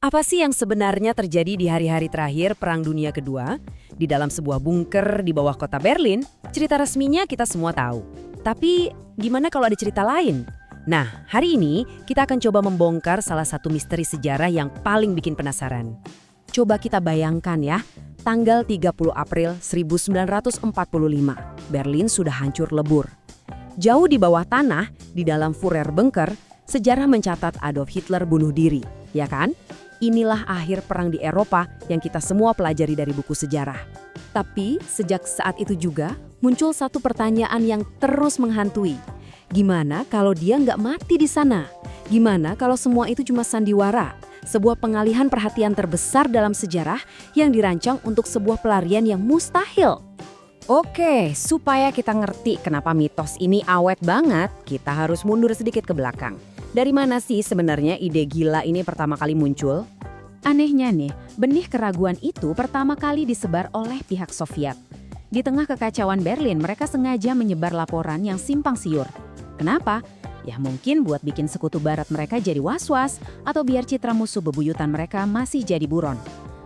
Apa sih yang sebenarnya terjadi di hari-hari terakhir Perang Dunia Kedua? Di dalam sebuah bunker di bawah kota Berlin, cerita resminya kita semua tahu. Tapi gimana kalau ada cerita lain? Nah, hari ini kita akan coba membongkar salah satu misteri sejarah yang paling bikin penasaran. Coba kita bayangkan ya, tanggal 30 April 1945, Berlin sudah hancur lebur. Jauh di bawah tanah, di dalam Führer Bunker, sejarah mencatat Adolf Hitler bunuh diri, ya kan? Inilah akhir perang di Eropa yang kita semua pelajari dari buku sejarah. Tapi sejak saat itu juga muncul satu pertanyaan yang terus menghantui. Gimana kalau dia nggak mati di sana? Gimana kalau semua itu cuma sandiwara? Sebuah pengalihan perhatian terbesar dalam sejarah yang dirancang untuk sebuah pelarian yang mustahil. Oke, supaya kita ngerti kenapa mitos ini awet banget, kita harus mundur sedikit ke belakang. Dari mana sih sebenarnya ide gila ini pertama kali muncul? Anehnya nih, benih keraguan itu pertama kali disebar oleh pihak Soviet. Di tengah kekacauan Berlin, mereka sengaja menyebar laporan yang simpang siur. Kenapa? Ya mungkin buat bikin sekutu barat mereka jadi was-was, atau biar citra musuh bebuyutan mereka masih jadi buron.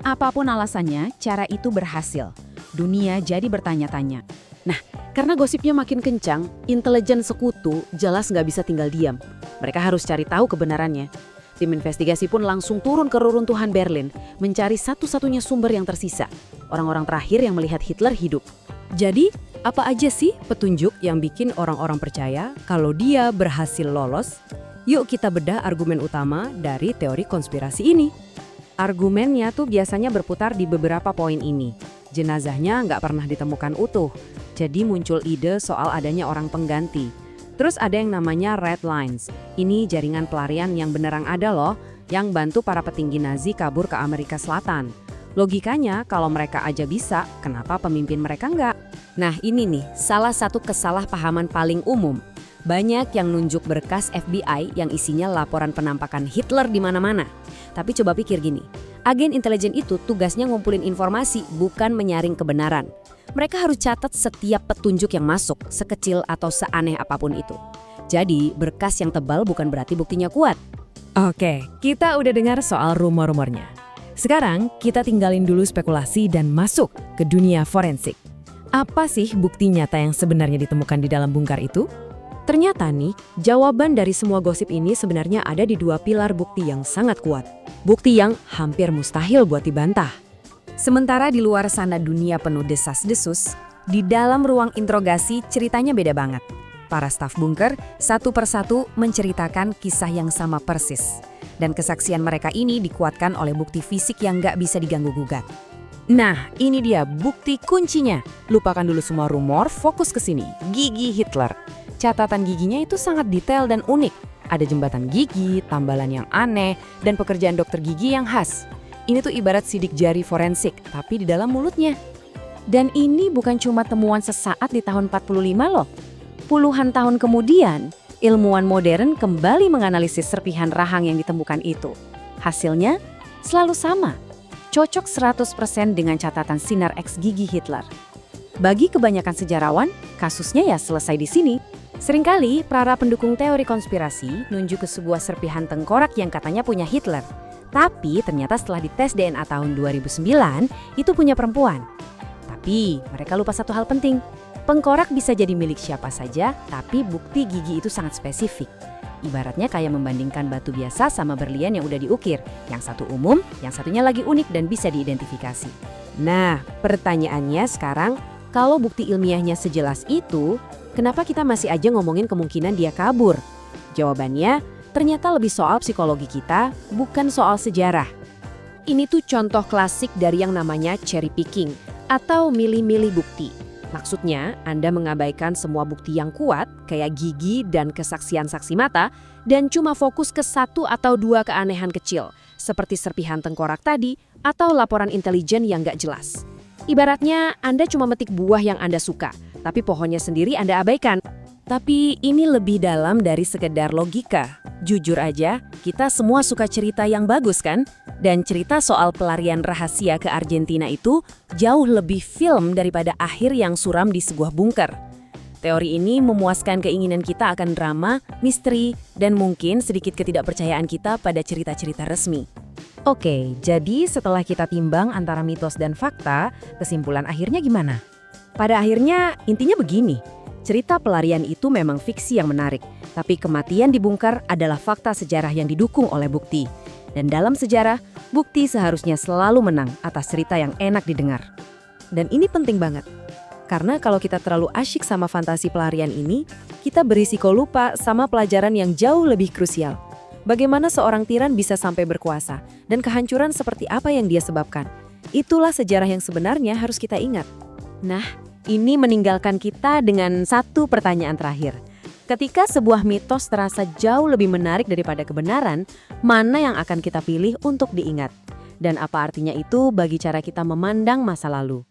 Apapun alasannya, cara itu berhasil. Dunia jadi bertanya-tanya. Nah, karena gosipnya makin kencang, intelijen sekutu jelas nggak bisa tinggal diam. Mereka harus cari tahu kebenarannya. Tim investigasi pun langsung turun ke reruntuhan Berlin, mencari satu-satunya sumber yang tersisa, orang-orang terakhir yang melihat Hitler hidup. Jadi, apa aja sih petunjuk yang bikin orang-orang percaya kalau dia berhasil lolos? Yuk kita bedah argumen utama dari teori konspirasi ini. Argumennya tuh biasanya berputar di beberapa poin ini. Jenazahnya nggak pernah ditemukan utuh, jadi muncul ide soal adanya orang pengganti. Terus ada yang namanya Red Lines. Ini jaringan pelarian yang beneran ada loh, yang bantu para petinggi Nazi kabur ke Amerika Selatan. Logikanya kalau mereka aja bisa, kenapa pemimpin mereka nggak? Nah ini nih, salah satu kesalahpahaman paling umum. Banyak yang nunjuk berkas FBI yang isinya laporan penampakan Hitler di mana-mana. Tapi coba pikir gini, agen intelijen itu tugasnya ngumpulin informasi, bukan menyaring kebenaran. Mereka harus catat setiap petunjuk yang masuk, sekecil atau seaneh apapun itu. Jadi, berkas yang tebal bukan berarti buktinya kuat. Oke, kita udah dengar soal rumor-rumornya. Sekarang, kita tinggalin dulu spekulasi dan masuk ke dunia forensik. Apa sih bukti nyata yang sebenarnya ditemukan di dalam bungkar itu? Ternyata nih, jawaban dari semua gosip ini sebenarnya ada di dua pilar bukti yang sangat kuat. Bukti yang hampir mustahil buat dibantah. Sementara di luar sana dunia penuh desas-desus, di dalam ruang interogasi ceritanya beda banget. Para staf bunker satu persatu menceritakan kisah yang sama persis. Dan kesaksian mereka ini dikuatkan oleh bukti fisik yang nggak bisa diganggu-gugat. Nah, ini dia bukti kuncinya. Lupakan dulu semua rumor, fokus ke sini. Gigi Hitler. Catatan giginya itu sangat detail dan unik. Ada jembatan gigi, tambalan yang aneh, dan pekerjaan dokter gigi yang khas. Ini tuh ibarat sidik jari forensik, tapi di dalam mulutnya. Dan ini bukan cuma temuan sesaat di tahun 45 loh. Puluhan tahun kemudian, ilmuwan modern kembali menganalisis serpihan rahang yang ditemukan itu. Hasilnya selalu sama, cocok 100% dengan catatan sinar X gigi Hitler. Bagi kebanyakan sejarawan, kasusnya ya selesai di sini. Seringkali para pendukung teori konspirasi nunjuk ke sebuah serpihan tengkorak yang katanya punya Hitler. Tapi ternyata setelah dites DNA tahun 2009, itu punya perempuan. Tapi mereka lupa satu hal penting. Tengkorak bisa jadi milik siapa saja, tapi bukti gigi itu sangat spesifik. Ibaratnya kayak membandingkan batu biasa sama berlian yang udah diukir. Yang satu umum, yang satunya lagi unik dan bisa diidentifikasi. Nah, pertanyaannya sekarang, kalau bukti ilmiahnya sejelas itu, kenapa kita masih aja ngomongin kemungkinan dia kabur? Jawabannya, ternyata lebih soal psikologi kita, bukan soal sejarah. Ini tuh contoh klasik dari yang namanya cherry picking atau milih-milih bukti. Maksudnya, Anda mengabaikan semua bukti yang kuat, kayak gigi dan kesaksian saksi mata, dan cuma fokus ke satu atau dua keanehan kecil, seperti serpihan tengkorak tadi atau laporan intelijen yang nggak jelas. Ibaratnya, Anda cuma metik buah yang Anda suka, tapi pohonnya sendiri Anda abaikan. Tapi ini lebih dalam dari sekedar logika. Jujur aja, kita semua suka cerita yang bagus kan? Dan cerita soal pelarian rahasia ke Argentina itu jauh lebih film daripada akhir yang suram di sebuah bunker. Teori ini memuaskan keinginan kita akan drama, misteri, dan mungkin sedikit ketidakpercayaan kita pada cerita-cerita resmi. Oke, jadi setelah kita timbang antara mitos dan fakta, kesimpulan akhirnya gimana? Pada akhirnya, intinya begini. Cerita pelarian itu memang fiksi yang menarik, tapi kematian dibongkar adalah fakta sejarah yang didukung oleh bukti. Dan dalam sejarah, bukti seharusnya selalu menang atas cerita yang enak didengar. Dan ini penting banget. Karena kalau kita terlalu asyik sama fantasi pelarian ini, kita berisiko lupa sama pelajaran yang jauh lebih krusial. Bagaimana seorang tiran bisa sampai berkuasa, dan kehancuran seperti apa yang dia sebabkan. Itulah sejarah yang sebenarnya harus kita ingat. Nah, ini meninggalkan kita dengan satu pertanyaan terakhir. Ketika sebuah mitos terasa jauh lebih menarik daripada kebenaran, mana yang akan kita pilih untuk diingat? Dan apa artinya itu bagi cara kita memandang masa lalu?